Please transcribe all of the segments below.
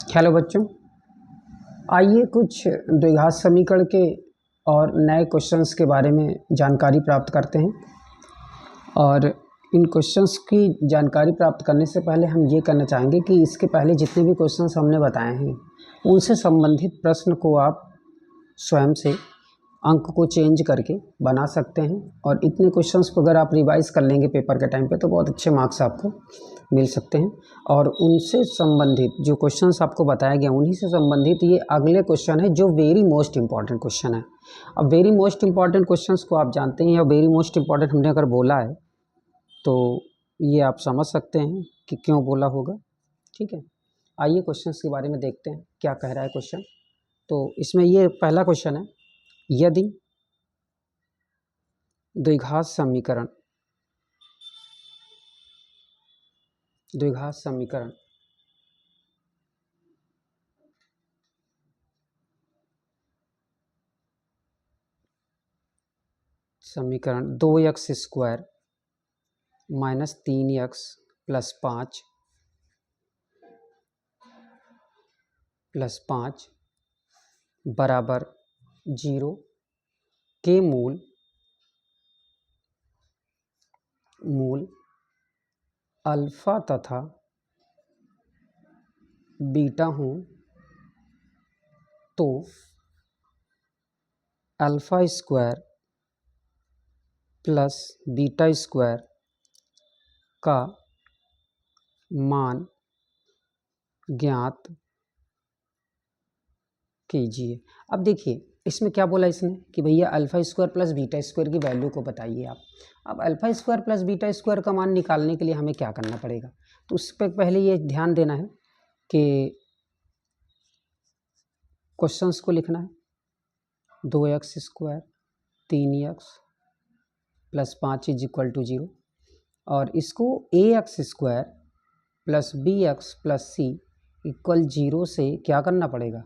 Hello बच्चों, आइए कुछ द्विघात समीकरण के और नए क्वेश्चंस के बारे में जानकारी प्राप्त करते हैं। और इन क्वेश्चंस की जानकारी प्राप्त करने से पहले हम ये करना चाहेंगे कि इसके पहले जितने भी क्वेश्चंस हमने बताए हैं उनसे संबंधित प्रश्न को आप स्वयं से अंक को चेंज करके बना सकते हैं। और इतने क्वेश्चंस को अगर आप रिवाइज़ कर लेंगे पेपर के टाइम पे तो बहुत अच्छे मार्क्स आपको मिल सकते हैं। और उनसे संबंधित जो क्वेश्चंस आपको बताया गया उन्हीं से संबंधित ये अगले क्वेश्चन है जो वेरी मोस्ट इंपॉर्टेंट क्वेश्चन है। अब वेरी मोस्ट इंपॉर्टेंट क्वेश्चंस को आप जानते हैं, या वेरी मोस्ट इंपॉर्टेंट हमने अगर बोला है तो ये आप समझ सकते हैं कि क्यों बोला होगा। ठीक है, आइए क्वेश्चंस के बारे में देखते हैं क्या कह रहा है क्वेश्चन। तो इसमें ये पहला क्वेश्चन है, यदि द्विघात समीकरण समीकरण 2x² माइनस 3x प्लस 5 बराबर 0 के मूल अल्फा तथा बीटा हों तो alpha square plus beta square का मान ज्ञात कीजिए। अब देखिए इसमें क्या बोला इसने कि भैया alpha square plus beta square की वैल्यू को बताइए आप। अब alpha square plus beta square का मान निकालने के लिए हमें क्या करना पड़ेगा, तो उस पर पहले ये ध्यान देना है कि क्वेश्चंस को लिखना है 2x² 3x plus 5 is equal to 0 और इसको ax² plus bx plus c equal 0 से क्या करना पड़ेगा,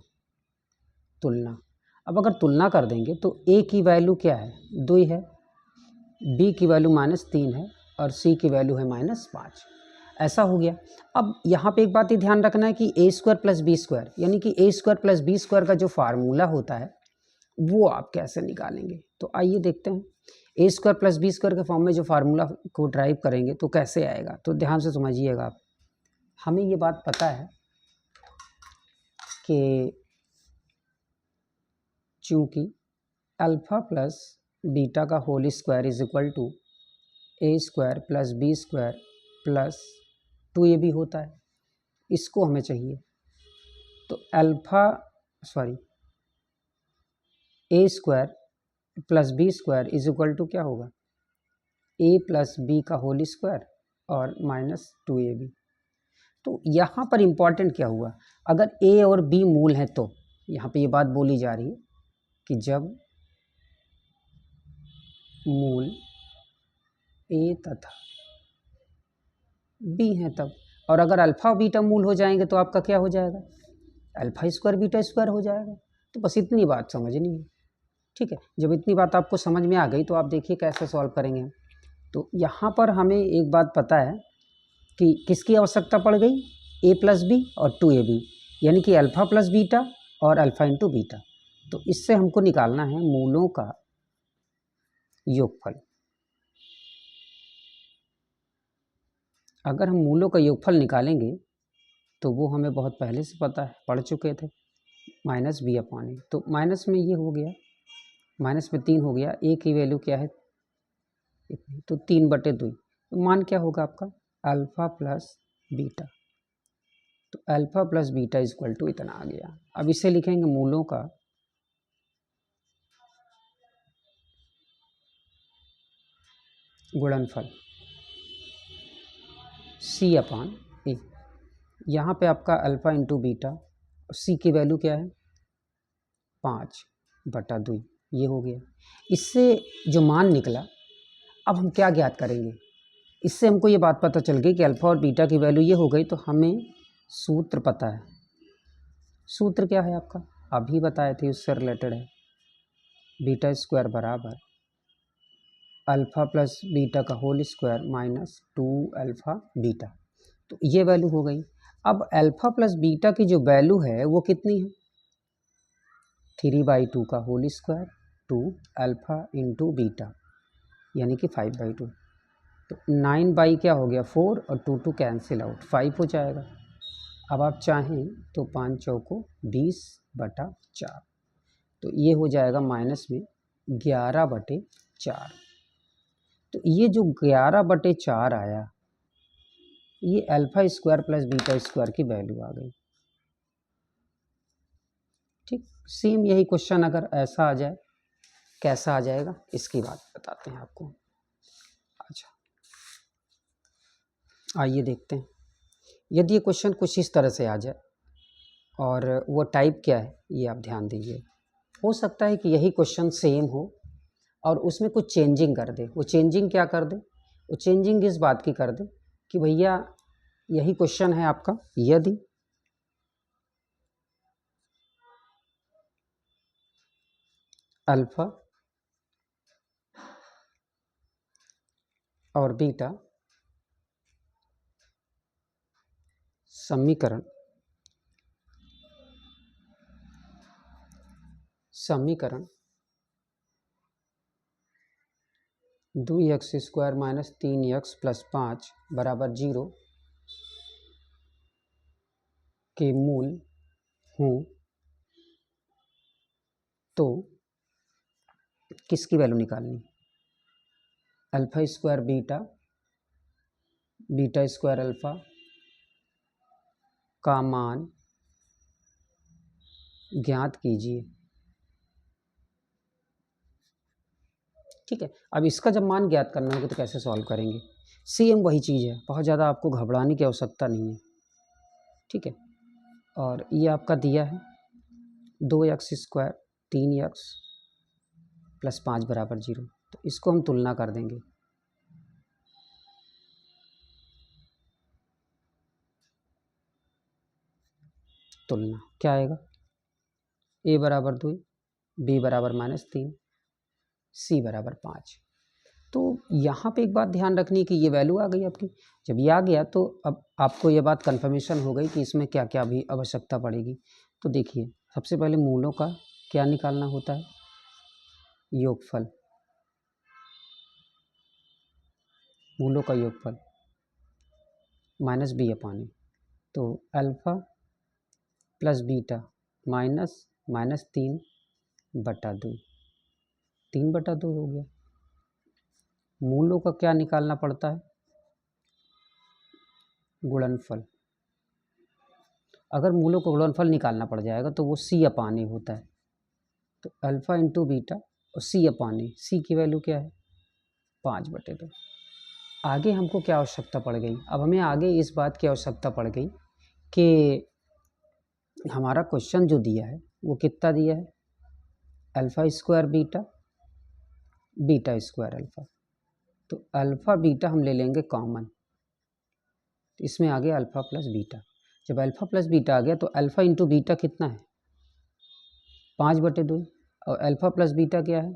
तुलना। अब अगर तुलना कर देंगे तो a की वैल्यू क्या है, 2 है, b की वैल्यू -3 है और c की वैल्यू है -5। ऐसा हो गया। अब यहाँ पे एक बात ही ध्यान रखना है कि a² प्लस b² यानी कि a² प्लस b² का जो फार्मूला होता है वो आप कैसे निकालेंगे। तो आइए देखते हैं a² प्लस b² के फॉर्म में जो फार्मूला को ड्राइव करेंगे तो कैसे आएगा। तो ध्यान से समझिएगा आप, हमें ये बात पता है कि चूँकि अल्फ़ा प्लस बीटा का whole square is equal to a² plus b² plus 2ab होता है, इसको हमें चाहिए। तो a² plus b² is equal to क्या होगा, a प्लस b का होल स्क्वायर और -2ab। तो यहाँ पर इम्पॉर्टेंट क्या हुआ, अगर a और b मूल हैं तो यहाँ पे ये बात बोली जा रही है कि जब मूल a तथा b हैं तब, और अगर अल्फ़ा और बीटा मूल हो जाएंगे तो आपका क्या हो जाएगा, अल्फ़ा स्क्वायर बीटा स्क्वायर हो जाएगा। तो बस इतनी बात समझनी है। ठीक है, जब इतनी बात आपको समझ में आ गई तो आप देखिए कैसे सॉल्व करेंगे। तो यहाँ पर हमें एक बात पता है कि किसकी आवश्यकता पड़ गई, a प्लस बी और 2ab, यानी कि अल्फ़ा प्लस बीटा और अल्फ़ा इंटू बीटा। तो इससे हमको निकालना है मूलों का योगफल। अगर हम मूलों का योगफल निकालेंगे तो वो हमें बहुत पहले से पता है, पढ़ चुके थे, -b/a। तो माइनस में ये हो गया, माइनस में 3 हो गया, a की वैल्यू क्या है इतनी, तो 3/2। तो मान क्या होगा आपका, अल्फ़ा प्लस बीटा। तो alpha plus beta is equal to इतना आ गया। अब इसे लिखेंगे मूलों का गुणनफल c/a। यहाँ पे आपका अल्फ़ा इंटू बीटा और c की वैल्यू क्या है 5/2, ये हो गया। इससे जो मान निकला, अब हम क्या ज्ञात करेंगे, इससे हमको ये बात पता चल गई कि अल्फ़ा और बीटा की वैल्यू ये हो गई। तो हमें सूत्र पता है, सूत्र क्या है आपका, अभी बताए थे, उससे रिलेटेड है, β² बराबर अल्फ़ा प्लस बीटा का होल स्क्वायर -2 अल्फ़ा बीटा। तो ये वैल्यू हो गई। अब अल्फ़ा प्लस बीटा की जो वैल्यू है वो कितनी है, 3/2 का whole square two alpha into beta यानी कि 5/2। तो 9 बाई क्या हो गया 4 और 2 कैंसिल आउट 5 हो जाएगा। अब आप चाहें तो 5 चौको 20/4, तो ये हो जाएगा माइनस में 11/4। तो ये जो 11/4 आया ये alpha square plus beta square की वैल्यू आ गई। ठीक, सेम यही क्वेश्चन अगर ऐसा आ जाए कैसा आ जाएगा इसकी बात बताते हैं आपको। अच्छा आइए देखते हैं, यदि ये क्वेश्चन कुछ इस तरह से आ जाए और वो टाइप क्या है ये आप ध्यान दीजिए। हो सकता है कि यही क्वेश्चन सेम हो और उसमें कुछ चेंजिंग कर दे। वो चेंजिंग क्या कर दे, वो चेंजिंग इस बात की कर दे कि भैया यही क्वेश्चन है आपका, यदि अल्फ़ा और बीटा समीकरण 2x² माइनस 3x प्लस 5 बराबर 0 के मूल हूँ तो किसकी वैल्यू निकालनी, alpha square beta, beta square alpha का मान ज्ञात कीजिए। ठीक है, अब इसका जब मान ज्ञात करना होगा तो कैसे सॉल्व करेंगे, सेम वही चीज़ है, बहुत ज़्यादा आपको घबराने की आवश्यकता नहीं है। ठीक है, और ये आपका दिया है 2x² 3x प्लस 5 बराबर 0, तो इसको हम तुलना कर देंगे। तुलना क्या आएगा, a बराबर 2, b बराबर -3, c बराबर 5। तो यहाँ पे एक बात ध्यान रखनी है कि ये वैल्यू आ गई आपकी। जब ये आ गया तो अब आपको ये बात कन्फर्मेशन हो गई कि इसमें क्या क्या भी आवश्यकता पड़ेगी। तो देखिए सबसे पहले मूलों का क्या निकालना होता है, योगफल, मूलों का योगफल -b/a। तो अल्फ़ा प्लस बीटा -3/2, 3/2 हो गया। मूलों का क्या निकालना पड़ता है, गुणनफल। अगर मूलों को गुणनफल निकालना पड़ जाएगा तो वो c/a होता है। तो अल्फ़ा इंटू बीटा और c/a, c की वैल्यू क्या है 5/2। आगे हमको क्या आवश्यकता पड़ गई, अब हमें आगे इस बात की आवश्यकता पड़ गई कि हमारा क्वेश्चन जो दिया है वो कितना दिया है, alpha square beta, beta square alpha. तो अल्फ़ा बीटा हम ले लेंगे कॉमन, इसमें आ गया अल्फ़ा प्लस बीटा। जब अल्फ़ा प्लस बीटा आ गया तो अल्फ़ा इंटू बीटा कितना है 5/2 और अल्फ़ा प्लस बीटा क्या है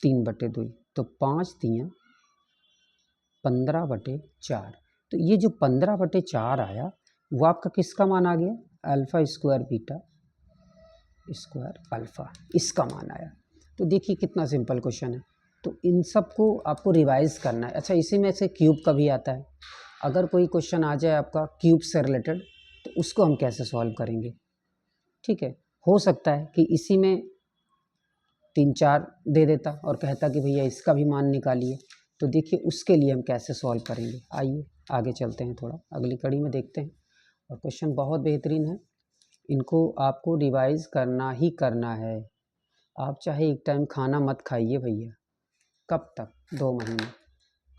3/2। तो 5 3 15/4। तो ये जो 15/4 आया वो आपका किसका मान आ गया, alpha square beta square alpha, इसका मान आया। तो देखिए कितना सिंपल क्वेश्चन है। तो इन सब को आपको रिवाइज करना है। अच्छा इसी में से क्यूब का भी आता है, अगर कोई क्वेश्चन आ जाए आपका क्यूब से रिलेटेड तो उसको हम कैसे सॉल्व करेंगे। ठीक है, हो सकता है कि इसी में 3 4 दे देता और कहता कि भैया इसका भी मान निकालिए। तो देखिए उसके लिए हम कैसे सॉल्व करेंगे, आइए आगे चलते हैं, थोड़ा अगली कड़ी में देखते हैं। और क्वेश्चन बहुत बेहतरीन है, इनको आपको रिवाइज करना ही करना है। आप चाहे एक टाइम खाना मत खाइए भैया, कब तक 2 महीने,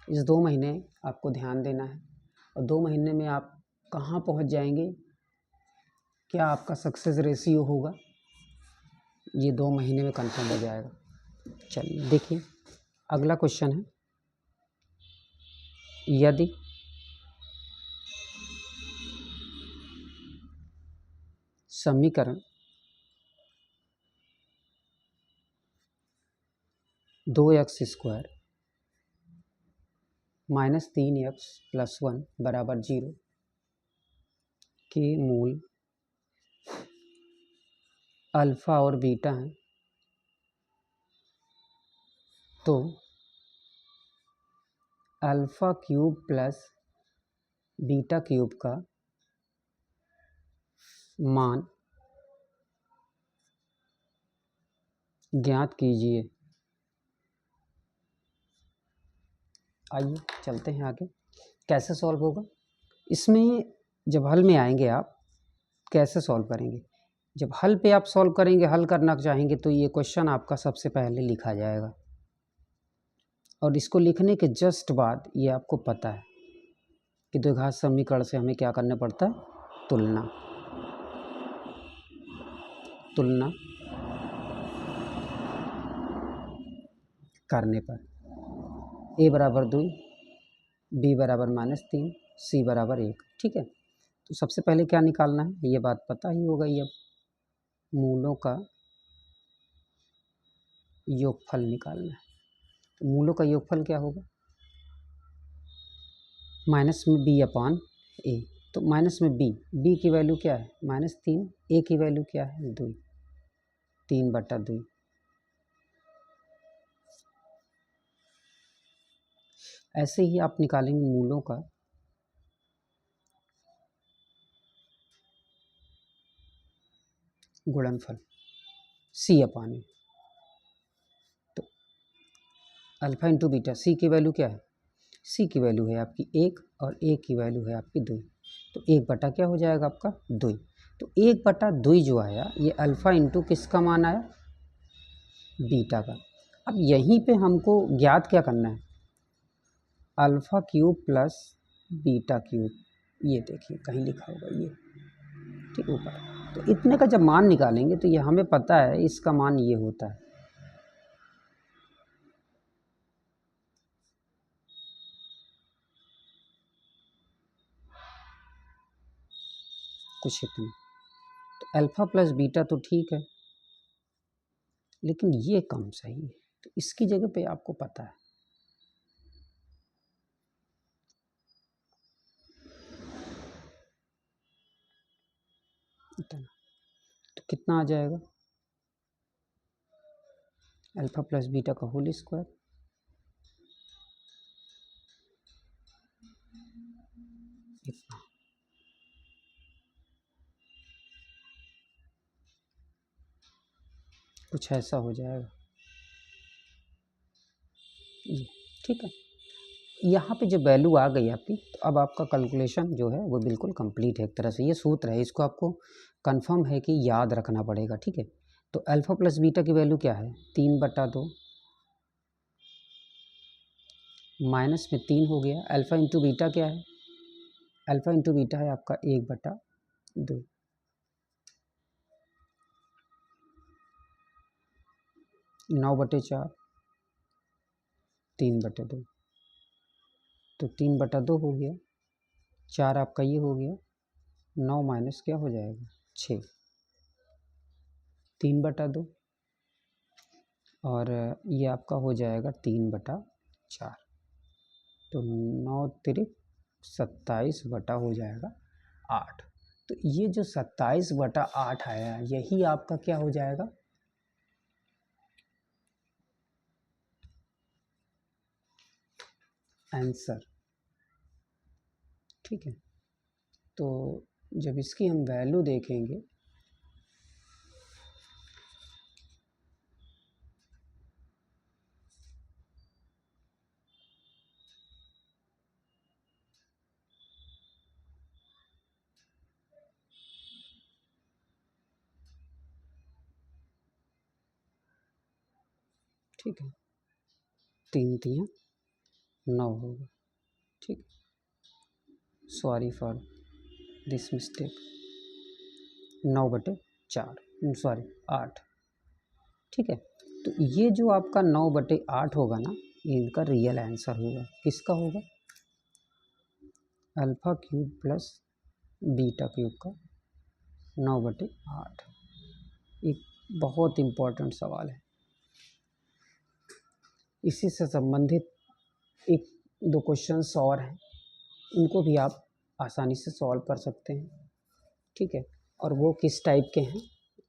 इस 2 महीने आपको ध्यान देना है। और 2 महीने में आप कहाँ पहुँच जाएंगे, क्या आपका सक्सेस रेशियो होगा, ये 2 महीने में कंफर्म हो जाएगा। चलिए देखिए अगला क्वेश्चन है, यदि समीकरण 2x² माइनस 3x प्लस 1 बराबर 0 के मूल अल्फ़ा और बीटा हैं तो alpha cube plus beta cube का मान ज्ञात कीजिए। आइए चलते हैं आगे। कैसे सॉल्व होगा इसमें, जब हल में आएंगे आप कैसे सॉल्व करेंगे। जब हल पे आप सॉल्व करेंगे, हल करना चाहेंगे तो ये क्वेश्चन आपका सबसे पहले लिखा जाएगा और इसको लिखने के जस्ट बाद ये आपको पता है कि द्विघात समीकरण से हमें क्या करना पड़ता है, तुलना करने पर a बराबर 2, b बराबर -3, c बराबर 1। ठीक है, तो सबसे पहले क्या निकालना है, ये बात पता ही होगा। ये मूलों का योगफल निकालना है। तो मूलों का योगफल क्या होगा, माइनस में b अपान a। तो माइनस में b की वैल्यू क्या है -3, a की वैल्यू क्या है 2, 3/2। ऐसे ही आप निकालेंगे मूलों का गुणनफल c अपान a। तो अल्फा इंटू बीटा, c की वैल्यू क्या है, c की वैल्यू है आपकी 1 और a की वैल्यू है आपकी 2। तो 1 बटा क्या हो जाएगा आपका 2। तो 1/2 जो आया ये अल्फ़ा इंटू किसका मान आया, बीटा का। अब यहीं पे हमको ज्ञात क्या करना है, alpha cube plus beta cube. ये देखिए कहीं लिखा होगा ये, ठीक ऊपर। तो इतने का जब मान निकालेंगे तो ये हमें पता है इसका मान ये होता है। कुछ इतना। तो अल्फ़ा प्लस बीटा तो ठीक है, लेकिन ये कम सही है, तो इसकी जगह पे आपको पता है इतना। तो कितना आ जाएगा, अल्फ़ा प्लस बीटा का होल स्क्वायर। इतना कुछ ऐसा हो जाएगा ये। ठीक है, यहाँ पे जब वैल्यू आ गई आपकी, तो अब आपका कैलकुलेशन जो है वो बिल्कुल कंप्लीट है। एक तरह से ये सूत्र है, इसको आपको कंफर्म है कि याद रखना पड़ेगा। ठीक है, तो अल्फ़ा प्लस बीटा की वैल्यू क्या है 3/2, माइनस में 3 हो गया। अल्फ़ा इंटू बीटा क्या है, अल्फ़ा इंटू बीटा है आपका 1/2, 9/4, 3/2। तो 3/2 हो गया, 4 आपका ये हो गया, 9 माइनस क्या हो जाएगा 6, 3/2 और ये आपका हो जाएगा 3/4। तो 9 तिरिक 27 बटा हो जाएगा 8। तो ये जो 27/8 आया, यही आपका क्या हो जाएगा, आंसर। ठीक है, तो जब इसकी हम वैल्यू देखेंगे, ठीक है, 3 3 9 होगा। ठीक, sorry for this mistake, 9/4, sorry 8। ठीक है, तो ये जो आपका 9/8 होगा ना, इनका रियल आंसर होगा। किसका होगा, alpha cube plus beta cube का 9/8। एक बहुत इम्पोर्टेंट सवाल है, इसी से संबंधित एक दो क्वेश्चंस और हैं, इनको भी आप आसानी से सॉल्व कर सकते हैं। ठीक है, और वो किस टाइप के हैं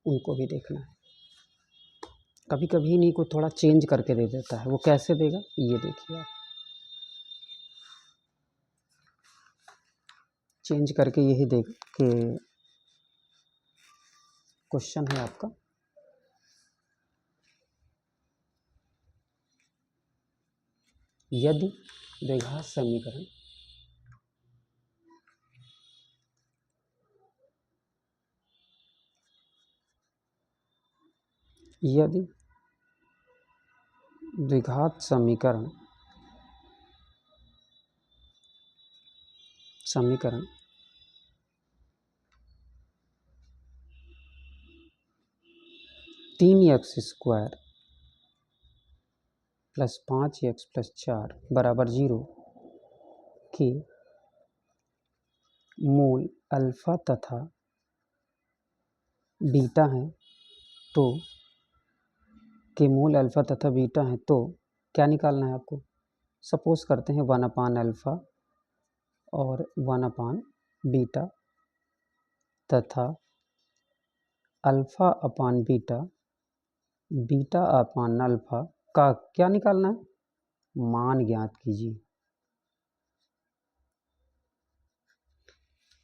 उनको भी देखना है। कभी कभी इन्हीं को थोड़ा चेंज करके दे देता है, वो कैसे देगा ये देखिए आप, चेंज करके यही देख के क्वेश्चन है आपका, यदि द्विघात समीकरण यदि द्विघात समीकरण 3x² + 5x + 4 = 0 की मूल अल्फा तथा बीटा हैं तो क्या निकालना है आपको। सपोज करते हैं 1/α और 1/बीटा तथा α/बीटा β/α का क्या निकालना है, मान ज्ञात कीजिए।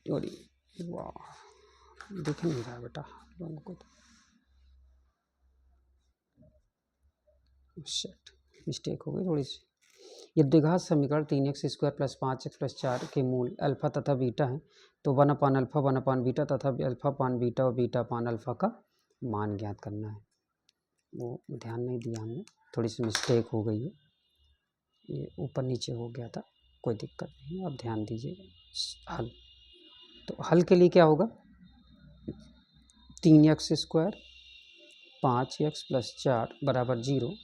और वाह दिख नहीं रहा बेटा लोगों को, शिट मिस्टेक हो गई थोड़ी सी। ये द्विघात समीकरण 3x² + 5x + 4 के मूल अल्फा तथा बीटा हैं तो 1/α 1/बीटा तथा α/बीटा और β/α का मान ज्ञात करना है। वो ध्यान नहीं दिया हमने, थोड़ी सी मिस्टेक हो गई है, ये ऊपर नीचे हो गया था, कोई दिक्कत नहीं, आप ध्यान दीजिए। हल, तो हल के लिए क्या होगा, 3x² 5x + 4 = 0,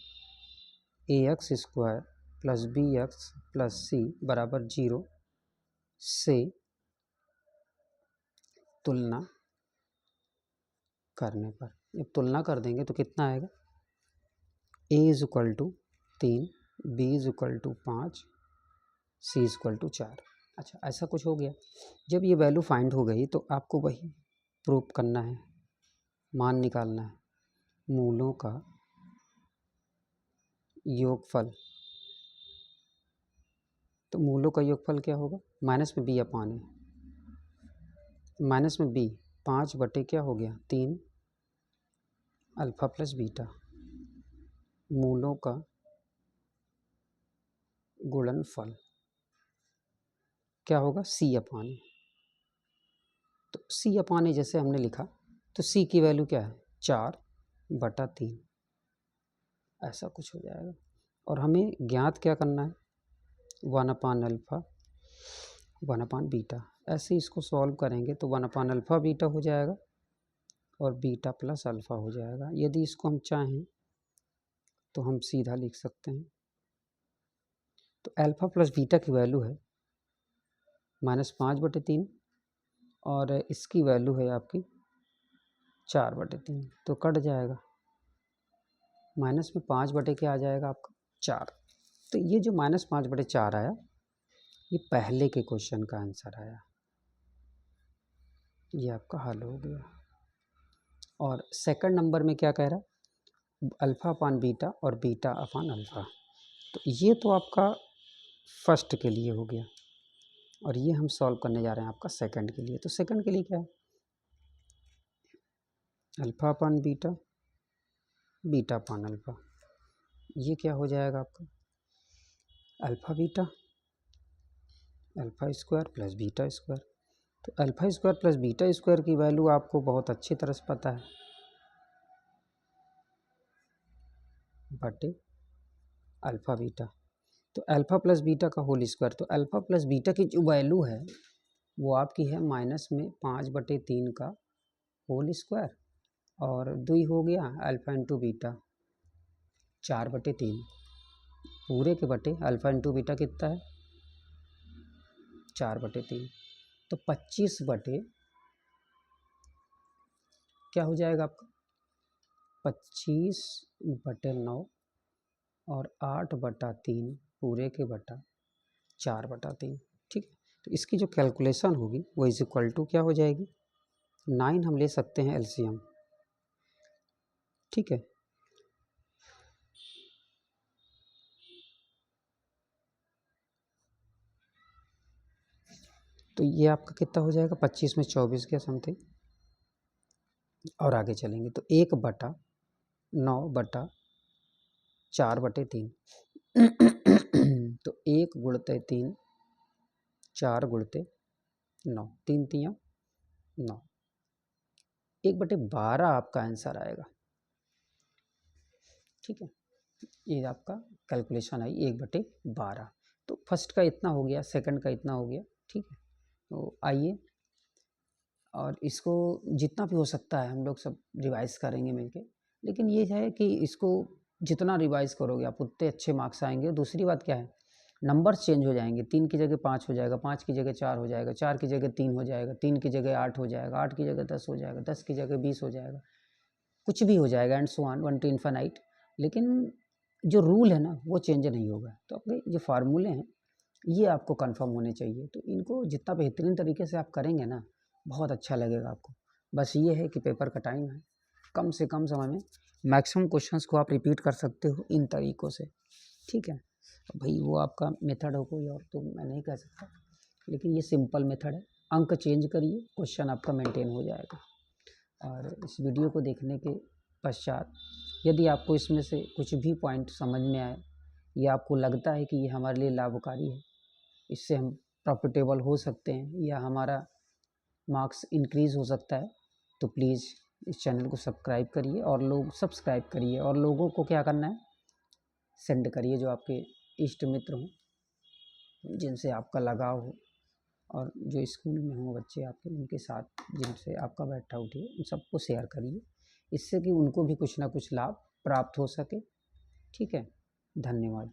ax² + bx + c = 0 से तुलना करने पर, जब तुलना कर देंगे तो कितना आएगा, a = 3, b = 5, c = 4। अच्छा ऐसा कुछ हो गया। जब ये वैल्यू फाइंड हो गई तो आपको वही प्रूफ करना है, मान निकालना है, मूलों का योगफल। तो मूलों का योगफल क्या होगा, माइनस में b अपान है, माइनस में b 5 बटे क्या हो गया 3 अल्फा + बीटा, मूलों का गुणनफल क्या होगा c अपान है। तो c अपान है जैसे हमने लिखा तो c की वैल्यू क्या है 4/3, ऐसा कुछ हो जाएगा। और हमें ज्ञात क्या करना है 1/α 1/बीटा, ऐसे इसको सॉल्व करेंगे तो 1/α बीटा हो जाएगा और बीटा + अल्फ़ा हो जाएगा। यदि इसको हम चाहें तो हम सीधा लिख सकते हैं, तो अल्फ़ा + बीटा की वैल्यू है -5/3 और इसकी वैल्यू है आपकी 4/3, तो कट जाएगा, माइनस में 5 बटे क्या आ जाएगा आपका 4। तो ये जो -5/4 आया ये पहले के क्वेश्चन का आंसर आया, ये आपका हल हो गया। और सेकंड नंबर में क्या कह रहा है, α/बीटा और β/α। तो ये तो आपका फर्स्ट के लिए हो गया और ये हम सॉल्व करने जा रहे हैं आपका सेकंड के लिए। तो सेकंड के लिए क्या है, α/बीटा β/α, ये क्या हो जाएगा आपका α/बीटा α² + β²। तो α² + β² की वैल्यू आपको बहुत अच्छी तरह से पता है, बटे α/बीटा, तो α + बीटा का होल स्क्वायर। तो α + बीटा की जो वैल्यु है वो आपकी है -5/3 का होल स्क्वायर और 2 हो गया α × बीटा 4/3 पूरे के बटे α × बीटा कितना है 4/3, तो 25 बटे क्या हो जाएगा आपका 25/9 और 8/3 पूरे के बटा 4/3। ठीक, तो इसकी जो कैलकुलेशन होगी वो इज इक्वल टू क्या हो जाएगी 9 हम ले सकते हैं एलसीएम, ठीक है। तो ये आपका कितना हो जाएगा, 25 में 24 के समथिंग। और आगे चलेंगे तो 1/9/4/3 तो 1 × 3 4 × 9, 3 × 9, 1/12 आपका आंसर आएगा, ठीक है। ये आपका कैलकुलेशन आई 1/12। तो फर्स्ट का इतना हो गया, सेकंड का इतना हो गया, ठीक है। तो आइए, और इसको जितना भी हो सकता है हम लोग सब रिवाइज़ करेंगे मिलके। लेकिन ये है कि इसको जितना रिवाइज़ करोगे आप उतने अच्छे मार्क्स आएंगे। दूसरी बात क्या है, नंबर्स चेंज हो जाएंगे, 3 की जगह 5 हो जाएगा, 5 की जगह 4 हो जाएगा, 4 की जगह 3 हो जाएगा, 3 की जगह 8 हो जाएगा, 8 की जगह 10 हो जाएगा, 10 की जगह 20 हो जाएगा, कुछ भी हो जाएगा, and so on 1 to infinite. लेकिन जो रूल है ना वो चेंज नहीं होगा। तो अपने जो फार्मूले हैं ये आपको कंफर्म होने चाहिए। तो इनको जितना बेहतरीन तरीके से आप करेंगे ना, बहुत अच्छा लगेगा आपको। बस ये है कि पेपर का टाइम है, कम से कम समय में मैक्सिमम क्वेश्चंस को आप रिपीट कर सकते हो इन तरीक़ों से, ठीक है। तो भाई वो आपका मेथड हो कोई और तो मैं नहीं कह सकता, लेकिन ये सिंपल मेथड है। अंक चेंज करिए, क्वेश्चन आपका मेंटेन हो जाएगा। और इस वीडियो को देखने के पश्चात यदि आपको इसमें से कुछ भी पॉइंट समझ में आए या आपको लगता है कि ये हमारे लिए लाभकारी है, इससे हम प्रॉफिटेबल हो सकते हैं या हमारा मार्क्स इंक्रीज़ हो सकता है, तो प्लीज़ इस चैनल को सब्सक्राइब करिए और लोगों को क्या करना है, सेंड करिए जो आपके इष्ट मित्र हों, जिनसे आपका लगाव हो, और जो स्कूल में हों बच्चे आपके, उनके साथ जिनसे आपका बैठा उठे, उन सबको शेयर करिए, इससे कि उनको भी कुछ ना कुछ लाभ प्राप्त हो सके, ठीक है। धन्यवाद।